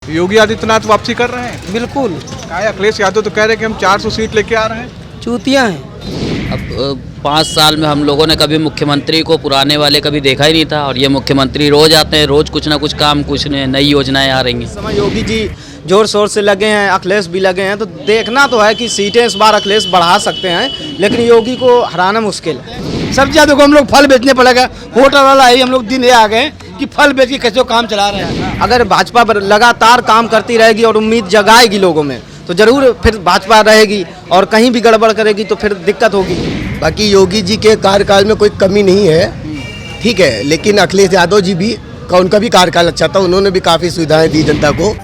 योगी आदित्यनाथ वापसी कर रहे हैं? बिल्कुल। अखिलेश यादव तो कह रहे हैं कि हम 400 सीट लेके आ रहे हैं। चूतियाँ हैं। अब 5 साल में हम लोगों ने कभी मुख्यमंत्री को पुराने वाले कभी देखा ही नहीं था, और ये मुख्यमंत्री रोज आते हैं, रोज कुछ ना कुछ काम, कुछ नई योजनाएं आ रही हैं। इस समय योगी जी जोर शोर से लगे हैं, अखिलेश भी लगे हैं, तो देखना तो है कि सीटें इस बार अखिलेश बढ़ा सकते हैं, लेकिन योगी को हराना मुश्किल है। सब्जियां देखो, हम लोग फल बेचने पड़ेगा, होटल वाला ही हम लोग दिन ये आ गए कि फल बेच के कैसे काम चला रहे हैं। अगर भाजपा लगातार काम करती रहेगी और उम्मीद जगाएगी लोगों में, तो जरूर फिर भाजपा रहेगी, और कहीं भी गड़बड़ करेगी तो फिर दिक्कत होगी। बाकी योगी जी के कार्यकाल में कोई कमी नहीं है, ठीक है, लेकिन अखिलेश यादव जी भी उनका भी कार्यकाल अच्छा था, उन्होंने भी काफ़ी सुविधाएं दी जनता को।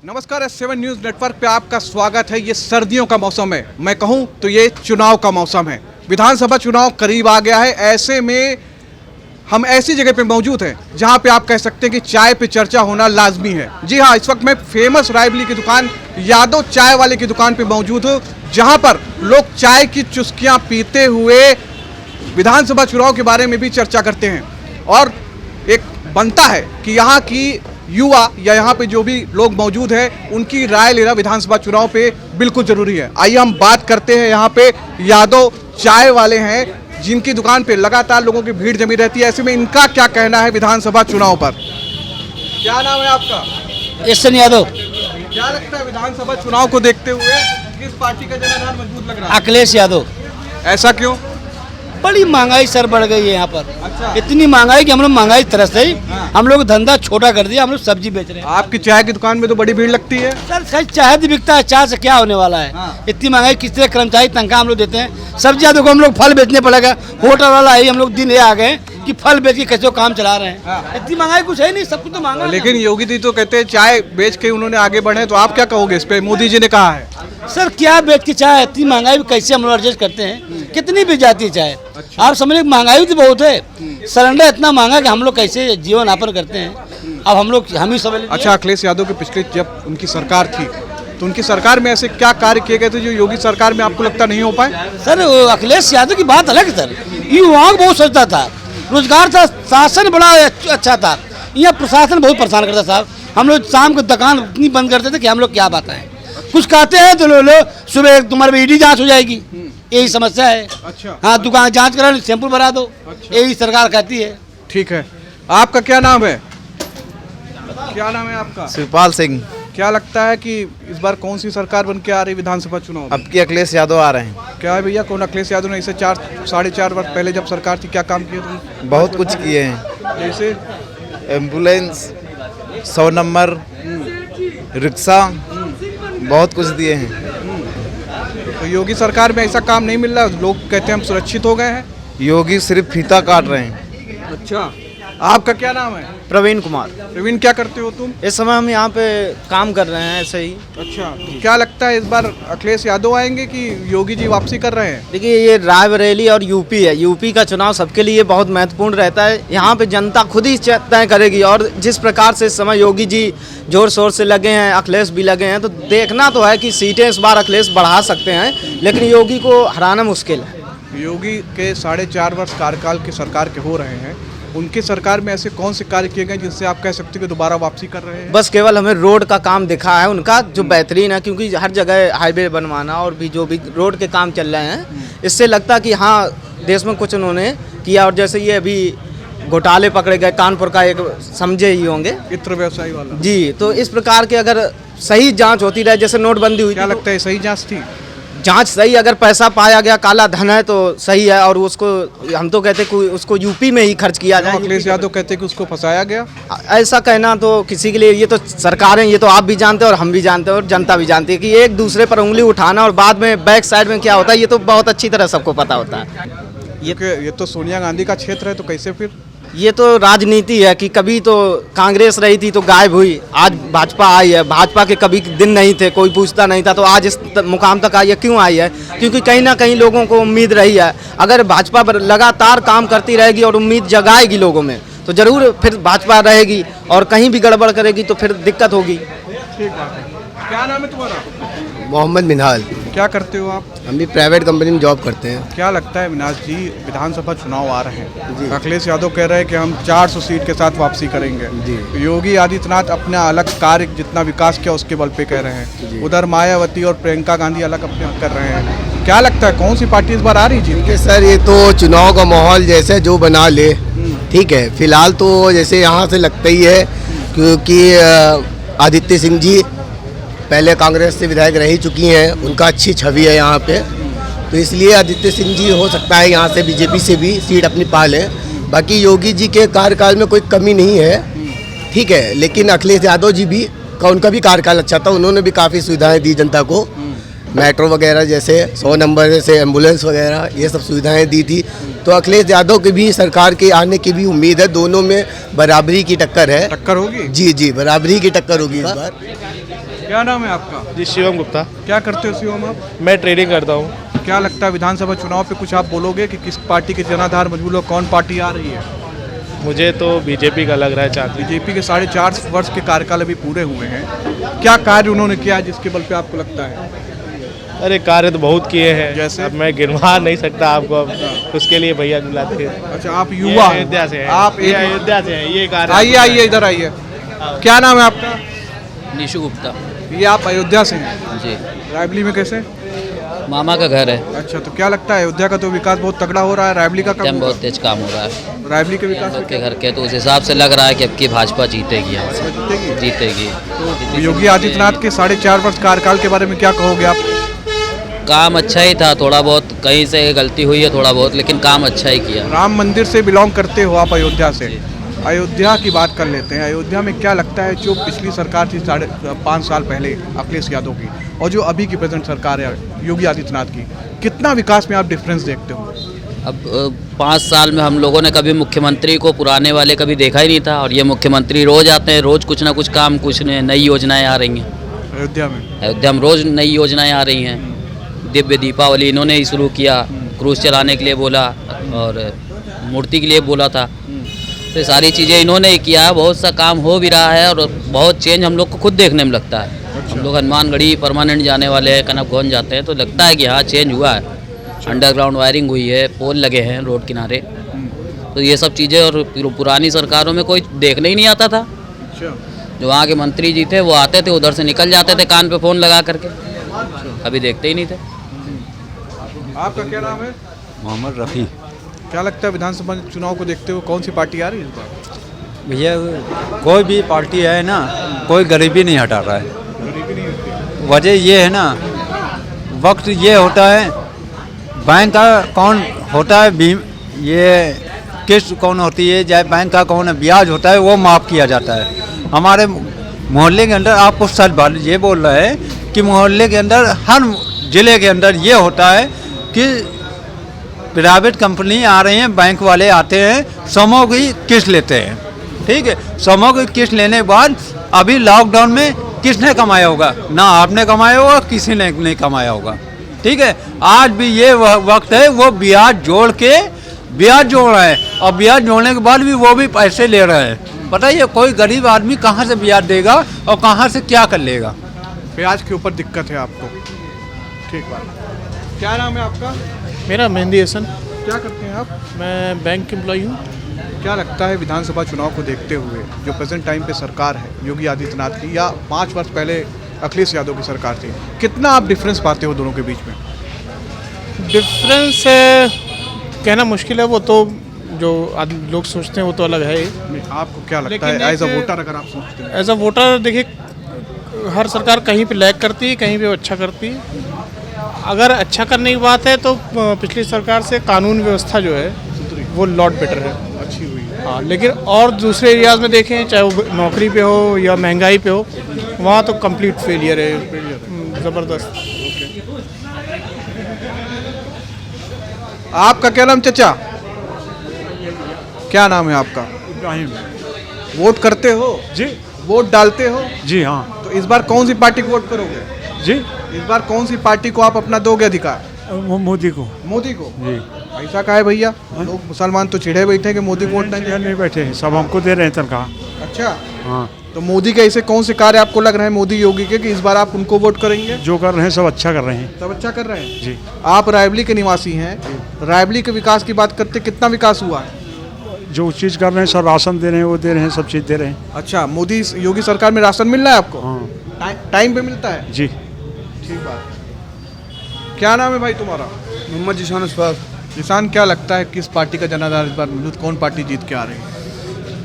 नमस्कार, S7 न्यूज़ नेटवर्क पे आपका स्वागत है। ये सर्दियों का मौसम है, मैं कहूँ तो ये चुनाव का मौसम है। विधानसभा चुनाव करीब आ गया है। ऐसे में हम ऐसी जगह पे मौजूद हैं जहाँ पे आप कह सकते हैं कि चाय पे चर्चा होना लाजमी है। जी हाँ, इस वक्त मैं फेमस रायबली की दुकान यादव चाय वाले की दुकान पे मौजूद हूँ, जहाँ पर लोग चाय की चुस्कियाँ पीते हुए विधानसभा चुनाव के बारे में भी चर्चा करते हैं। और एक बनता है कि यहाँ की युवा या यहाँ पे जो भी लोग मौजूद हैं, उनकी राय लेना विधानसभा चुनाव पे बिल्कुल जरूरी है। आइए हम बात करते हैं। यहाँ पे यादव चाय वाले हैं, जिनकी दुकान पे लगातार लोगों की भीड़ जमी रहती है। ऐसे में इनका क्या कहना है विधानसभा चुनाव पर? क्या नाम है आपका? एसएन यादव। क्या लगता है विधानसभा चुनाव को देखते हुए किस पार्टी का जनाधार मजबूत लग रहा है? अखिलेश यादव। ऐसा क्यों? बड़ी महंगाई सर बढ़ गई है यहाँ पर। अच्छा। इतनी महंगाई कि हम लोग महंगाई तरस गई, हम लोग धंधा छोटा कर दिया, हम लोग सब्जी बेच रहे हैं। आपकी चाय की दुकान में तो बड़ी भीड़ लगती है। सर सच चाय तो बिकता है, चाय से क्या होने वाला है? इतनी महंगाई, किस तरह कर्मचारी तनख्वाह हम लोग देते हैं। सब्जियां देखो, हम लोग फल बेचने पड़ेगा, होटल वाला ही हम लोग दिन ये आ गए कि फल बेच के कैसे काम चला रहे हैं। इतनी महंगाई कुछ है नहीं, सब कुछ तो महंगा है। लेकिन योगी जी तो कहते हैं चाय बेच के उन्होंने आगे बढ़े, तो आप क्या कहोगे इस पे? मोदी जी ने कहा है। सर क्या बेच के चाय, इतनी महंगाई भी कैसे हम लोग एडजस्ट करते हैं? कितनी भी जाती है चाय। अच्छा। आप समझ, महंगाई तो बहुत है, सिलेंडर इतना महंगा कि हम लोग कैसे जीवन यापन करते हैं। अब हम ही समझ। अच्छा, अखिलेश यादव के पिछले जब उनकी सरकार थी, तो उनकी सरकार में ऐसे क्या कार्य किए गए थे जो योगी सरकार में आपको लगता नहीं हो पाए? सर अखिलेश यादव की बात अलग है सर, युवाओं को बहुत सोचता था, रोजगार था, शासन बड़ा अच्छा था। यहाँ प्रशासन बहुत परेशान करता साहब। हम लोग शाम को दुकान इतनी बंद करते थे कि हम लोग क्या बताएं। कुछ कहते हैं तो लो सुबह तुम्हारे ईडी जांच हो जाएगी, यही समस्या है। अच्छा। हाँ, दुकान जांच करा, सैंपल भरा दो। अच्छा। यही सरकार कहती है। ठीक है, आपका क्या नाम है? क्या नाम है आपका? शिवपाल सिंह। क्या लगता है कि इस बार कौन सी सरकार बन के आ रही विधानसभा चुनाव में? अब की अखिलेश यादव आ रहे हैं। क्या है भैया, कौन अखिलेश यादव ने इसे 4-4.5 वर्ष पहले जब सरकार थी क्या काम किए थे? बहुत कुछ किए हैं, जैसे एम्बुलेंस, 100 नंबर, रिक्शा, बहुत कुछ दिए हैं। तो योगी सरकार में ऐसा काम नहीं मिल रहा, लोग कहते हैं हम सुरक्षित हो गए हैं। योगी सिर्फ फीता काट रहे हैं। अच्छा, आपका क्या नाम है? प्रवीण कुमार। प्रवीण, क्या करते हो तुम? इस समय हम यहाँ पे काम कर रहे हैं ऐसे ही। अच्छा, तो क्या लगता है इस बार अखिलेश यादव आएंगे कि योगी जी वापसी कर रहे हैं? देखिए, ये रायबरेली और यूपी है, यूपी का चुनाव सबके लिए बहुत महत्वपूर्ण रहता है। यहाँ पे जनता खुद ही तय करेगी, और जिस प्रकार से इस समय योगी जी जोर शोर से लगे हैं, अखिलेश भी लगे हैं, तो देखना तो है कि सीटें इस बार अखिलेश बढ़ा सकते हैं, लेकिन योगी को हराना मुश्किल है। योगी के 4.5 वर्ष कार्यकाल की सरकार के हो रहे हैं, उनकी सरकार में ऐसे कौन से कार्य किए गए जिससे आप कह सकते हो कि दोबारा वापसी कर रहे हैं? बस केवल हमें रोड का काम दिखा है उनका, जो बेहतरीन है, क्योंकि हर जगह हाईवे बनवाना और भी जो भी रोड के काम चल रहे हैं, इससे लगता है कि हाँ देश में कुछ उन्होंने किया। और जैसे ये अभी घोटाले पकड़े गए, कानपुर का एक समझे ही होंगे, इत्र व्यवसायी वाला जी, तो इस प्रकार के अगर सही जांच होती रहे, जैसे नोटबंदी हुई, क्या लगता है सही जांच थी? जांच सही, अगर पैसा पाया गया, काला धन है तो सही है, और उसको हम तो कहते हैं उसको यूपी में ही खर्च किया जाए। अखिलेश यादव कहते हैं कि उसको फंसाया गया। ऐसा कहना तो किसी के लिए, ये तो सरकारें, ये तो आप भी जानते हैं और हम भी जानते हैं और जनता भी जानती है कि एक दूसरे पर उंगली उठाना और बाद में बैक साइड में क्या होता है, ये तो बहुत अच्छी तरह सबको पता होता है। ये तो सोनिया गांधी का क्षेत्र है, तो कैसे फिर? ये तो राजनीति है कि कभी तो कांग्रेस रही थी तो गायब हुई, आज भाजपा आई है, भाजपा के कभी दिन नहीं थे, कोई पूछता नहीं था, तो आज इस मुकाम तक आई है। क्यों आई है? क्योंकि कहीं ना कहीं लोगों को उम्मीद रही है। अगर भाजपा लगातार काम करती रहेगी और उम्मीद जगाएगी लोगों में, तो जरूर फिर भाजपा रहेगी, और कहीं भी गड़बड़ करेगी तो फिर दिक्कत होगी। ठीक बात है। क्या नाम है तुम्हारा? मोहम्मद मिनहाल। क्या करते हो आप? हम भी प्राइवेट कंपनी में जॉब करते हैं। क्या लगता है विनाश जी, विधानसभा चुनाव आ रहे हैं, अखिलेश यादव कह रहे हैं कि हम 400 सीट के साथ वापसी करेंगे। जी। योगी आदित्यनाथ अपना अलग कार्य जितना विकास किया उसके बल पे कह रहे हैं, उधर मायावती और प्रियंका गांधी अलग अपने कर रहे हैं। क्या लगता है कौन सी पार्टी इस बार आ रही जी? कि सर ये तो चुनाव का माहौल जैसे जो बना ले, ठीक है। फिलहाल तो जैसे यहाँ से लगता ही है, क्योंकि आदित्य सिंह जी पहले कांग्रेस से विधायक रह ही चुकी हैं, उनका अच्छी छवि है यहाँ पे, तो इसलिए आदित्य सिंह जी हो सकता है यहाँ से बीजेपी से भी सीट अपनी पा लें। बाकी योगी जी के कार्यकाल में कोई कमी नहीं है, ठीक है, लेकिन अखिलेश यादव जी भी उनका भी कार्यकाल अच्छा था, उन्होंने भी काफ़ी सुविधाएं दी जनता को, मेट्रो वगैरह जैसे 100 नंबर जैसे एम्बुलेंस वगैरह ये सब सुविधाएं दी थी। तो अखिलेश यादव की भी सरकार के आने की भी उम्मीद है, दोनों में बराबरी की टक्कर है। टक्कर होगी? जी जी, बराबरी की टक्कर होगी इस बार। क्या नाम है आपका? जी शिवम गुप्ता। क्या करते हो शिवम आप? मैं ट्रेडिंग करता हूँ। क्या लगता है विधानसभा चुनाव पे कुछ आप बोलोगे कि किस पार्टी के जनाधार मजबूत हो, कौन पार्टी आ रही है? मुझे तो बीजेपी का लग रहा है चांदी। बीजेपी के 4.5 वर्ष के कार्यकाल अभी पूरे हुए हैं, क्या कार्य उन्होंने किया है जिसके बल पे आपको लगता है? अरे कार्य तो बहुत किए हैं, जैसे? अब मैं गिनवा नहीं सकता आपको, अब उसके लिए भैया बुलाते हैं। अच्छा, आप युवा हैं। अयोध्या से हैं। आप ये अयोध्या से हैं, ये कार्य। आइए आइए इधर आइए। क्या नाम है आपका? निशु गुप्ता। ये आप अयोध्या से हैं? जी। रायबली में कैसे? मामा का घर है। अच्छा, तो क्या लगता है अयोध्या का तो विकास बहुत तगड़ा हो रहा है, रायबली का कम एकदम होगा? बहुत तेज काम हो रहा है रायबली के विकास लोग के घर के, तो उस हिसाब से लग रहा है कि अब की भाजपा जीतेगी यहाँ से, जीतेगी? जीतेगी। तो योगी आदित्यनाथ के 4.5 वर्ष कार्यकाल के बारे में क्या कहोगे आप? काम अच्छा ही था, थोड़ा बहुत कहीं से गलती हुई है थोड़ा बहुत, लेकिन काम अच्छा ही किया। राम मंदिर से बिलोंग करते हो आप, अयोध्या से। अयोध्या की बात कर लेते हैं। अयोध्या में क्या लगता है जो पिछली सरकार थी 5.5 साल पहले अखिलेश यादव की, और जो अभी की प्रेजेंट सरकार है योगी आदित्यनाथ की, कितना विकास में आप डिफरेंस देखते हो? अब 5 साल में हम लोगों ने कभी मुख्यमंत्री को पुराने वाले कभी देखा ही नहीं था, और ये मुख्यमंत्री रोज आते हैं, रोज कुछ ना कुछ काम, कुछ नई योजनाएं आ रही हैं अयोध्या में रोज नई योजनाएं आ रही हैं। दिव्य दीपावली इन्होंने ही शुरू किया, क्रूज चलाने के लिए बोला और मूर्ति के लिए बोला था, तो ये सारी चीज़ें इन्होंने ही किया है। बहुत सा काम हो भी रहा है और बहुत चेंज हम लोग को खुद देखने में लगता है। हम लोग हनुमानगढ़ी परमानेंट जाने वाले हैं, कनकगंज जाते हैं, तो लगता है कि हाँ चेंज हुआ है। अंडरग्राउंड वायरिंग हुई है, पोल लगे हैं रोड किनारे, तो ये सब चीज़ें, और पुरानी सरकारों में कोई देखने ही नहीं आता था। जो वहाँ के मंत्री जी थे वो आते थे, उधर से निकल जाते थे कान पे फ़ोन लगा करके, कभी देखते ही नहीं थे। आपका क्या नाम है? मोहम्मद रफ़ी। क्या लगता है विधानसभा चुनाव को देखते हुए कौन सी पार्टी आ रही है इस बार? भैया कोई भी पार्टी है ना, कोई गरीबी नहीं हटा रहा है। गरीबी नहीं होती। वजह ये है ना, वक्त ये होता है, बैंक का कौन होता है, ये किस्त कौन होती है, चाहे बैंक का कौन ब्याज होता है, वो माफ़ किया जाता है। हमारे मोहल्ले के अंदर आपको सच बात ये बोल रहे हैं कि मोहल्ले के अंदर हर ज़िले के अंदर ये होता है कि प्राइवेट कंपनी आ रही हैं, बैंक वाले आते हैं, समूह की किस्त लेते हैं, ठीक है। समूह की किस्त लेने के बाद अभी लॉकडाउन में किसने कमाया होगा? ना आपने कमाया होगा, किसी ने नहीं कमाया होगा, ठीक है। आज भी ये वक्त है, वो ब्याज जोड़ के ब्याज जोड़ रहे हैं, और ब्याज जोड़ने के बाद भी वो भी पैसे ले रहे हैं। बताइए कोई गरीब आदमी कहाँ से ब्याज देगा और कहाँ से क्या कर लेगा? ब्याज के ऊपर दिक्कत है आपको, ठीक बात। क्या नाम है आपका? मेरा मेहंदी हसन। क्या करते हैं आप? मैं बैंक एम्प्लॉई हूँ। क्या लगता है विधानसभा चुनाव को देखते हुए जो प्रेजेंट टाइम पे सरकार है योगी आदित्यनाथ की, या 5 वर्ष पहले अखिलेश यादव की सरकार थी, कितना आप डिफरेंस पाते हो दोनों के बीच में? डिफरेंस कहना मुश्किल है, वो तो जो लोग सोचते हैं वो तो अलग है। आपको क्या लगता लेकिन है एज अ एक- वोटर, अगर आप सोचते हैं? एज अ वोटर देखिए, हर सरकार कहीं पे लैग करती है, कहीं पे अच्छा करती है। अगर अच्छा करने की बात है तो पिछली सरकार से कानून व्यवस्था जो है वो लॉट बेटर है, अच्छी हुई है। हाँ। लेकिन और दूसरे एरियाज़ में देखें, चाहे वो नौकरी पे हो या महंगाई पे हो, वहाँ तो कंप्लीट फेलियर है, ज़बरदस्त। आपका क्या नाम चाचा? क्या नाम है आपका? इब्राहिम। वोट करते हो जी वोट डालते हो? जी हाँ तो इस बार कौन सी पार्टी को वोट करोगे? जी इस बार कौन सी पार्टी को आप अपना दोगे अधिकार? मोदी को। मोदी को। जी ऐसा का है भैया, लोग मुसलमान तो चिढ़े बैठे हैं कि मोदी को वोट नहीं नहीं बैठे हैं, सब हमको दे रहे हैं तनख्वाह। अच्छा, हाँ तो मोदी के ऐसे कौन से कार्य आपको लग रहे हैं मोदी योगी के कि इस बार आप उनको वोट करेंगे? जो कर रहे हैं सब अच्छा कर रहे हैं। सब अच्छा कर रहे हैं जी। आप रायबली के निवासी हैं, रायबली के विकास की बात करते कितना विकास हुआ है? जो चीज़ कर रहे हैं सब राशन दे रहे हैं, वो दे रहे हैं, सब चीज़ दे रहे हैं। अच्छा, मोदी योगी सरकार में राशन मिल रहा है आपको? हाँ टाइम पे मिलता है? जी। ठीक बात। क्या नाम है भाई तुम्हारा? मोहम्मद जिशान अशफाक। किसान, क्या लगता है किस पार्टी का जनाधार इस बार मौजूद, कौन पार्टी जीत के आ रही है?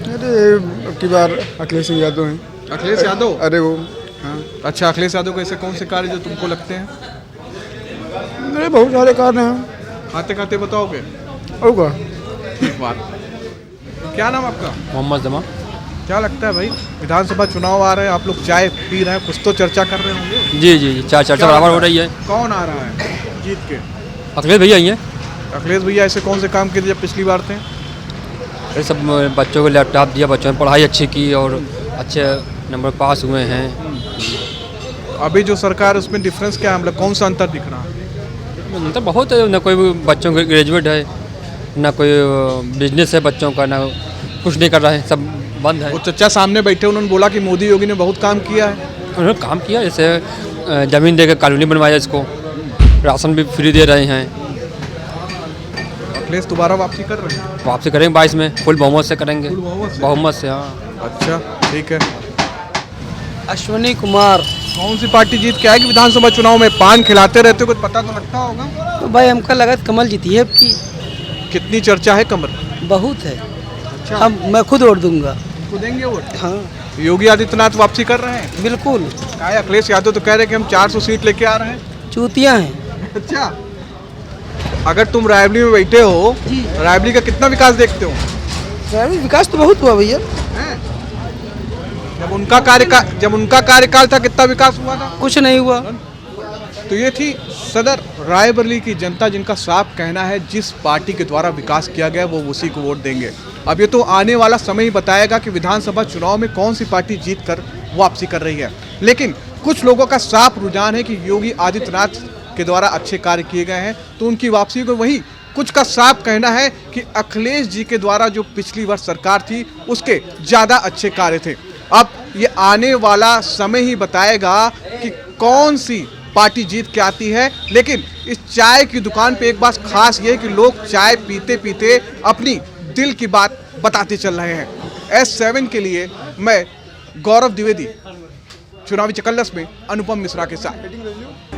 अरे अब की बार अखिलेश यादव हैं। अखिलेश यादव? अरे वो हाँ, अच्छा, अखिलेश यादव के ऐसे कौन से कार्य जो तुमको लगते हैं? अरे बहुत सारे कार्य हैं। खाते खाते बताओगे? होगा। ठीक बात। क्या नाम आपका? मोहम्मद जमा। क्या लगता है भाई, विधानसभा चुनाव आ रहे हैं, आप लोग चाय पी रहे हैं, कुछ तो चर्चा कर रहे होंगे? जी जी जी, चर्चा क्या बराबर लगता हो रही है। कौन आ रहा है जीत के? अखिलेश भैया ही हैं। अखिलेश भैया ऐसे कौन से काम किए थे जब पिछली बार थे? ये सब बच्चों को लैपटॉप दिया, बच्चों ने पढ़ाई अच्छी की और अच्छे नंबर पास हुए हैं। अभी जो सरकार, उसमें डिफरेंस क्या है, मतलब कौन सा अंतर दिख रहा है? मतलब बहुत है, ना कोई बच्चों को ग्रेजुएट है, ना कोई बिजनेस है बच्चों का, ना कुछ नहीं कर रहा है, सब बंद है। वो चचा सामने बैठे, उन्होंने बोला कि मोदी योगी ने बहुत काम किया है। उन्होंने काम किया, जैसे ज़मीन देकर कॉलोनी बनवाया, इसको राशन भी फ्री दे रहे हैं। अखिलेश दोबारा वापसी कर रहे हैं? वापसी करेंगे 22 में, फुल बहुमत से करेंगे। फुल बहुमत से? बहुमत से, हाँ। अच्छा, ठीक है। अश्विनी कुमार। कौन सी पार्टी जीत के आएगी विधानसभा चुनाव में? पान खिलाते रहते हो, कुछ पता तो लगता होगा। तो भाई हमका लगा कमल जीती है आपकी। कितनी चर्चा है कमल? बहुत है। अच्छा, हम मैं खुद वोट दूंगा। को देंगे वोट? हाँ योगी आदित्यनाथ वापसी कर रहे हैं? बिल्कुल। क्या है, अखिलेश यादव तो कह रहे हैं कि हम 400 सीट लेके आ रहे हैं। चूतियाँ हैं। अच्छा, अगर तुम रायबली में बैठे हो, रायबली का कितना विकास देखते हो? विकास तो बहुत हुआ भैया। हैं? जब उनका कार्यकाल था कितना विकास हुआ था? कुछ नहीं हुआ। तो ये थी सदर रायबरेली की जनता, जिनका साफ कहना है जिस पार्टी के द्वारा विकास किया गया वो उसी को वोट देंगे। अब ये तो आने वाला समय ही बताएगा कि विधानसभा चुनाव में कौन सी पार्टी जीत कर वापसी कर रही है। लेकिन कुछ लोगों का साफ रुझान है कि योगी आदित्यनाथ के द्वारा अच्छे कार्य किए गए हैं, तो उनकी वापसी को। वही कुछ का साफ कहना है कि अखिलेश जी के द्वारा जो पिछली वर्ष सरकार थी उसके ज़्यादा अच्छे कार्य थे। अब ये आने वाला समय ही बताएगा कि कौन सी पार्टी जीत के आती है। लेकिन इस चाय की दुकान पे एक बात खास ये है कि लोग चाय पीते पीते अपनी दिल की बात बताते चल रहे हैं। S7 के लिए मैं गौरव द्विवेदी, चुनावी चकल्लस में अनुपम मिश्रा के साथ।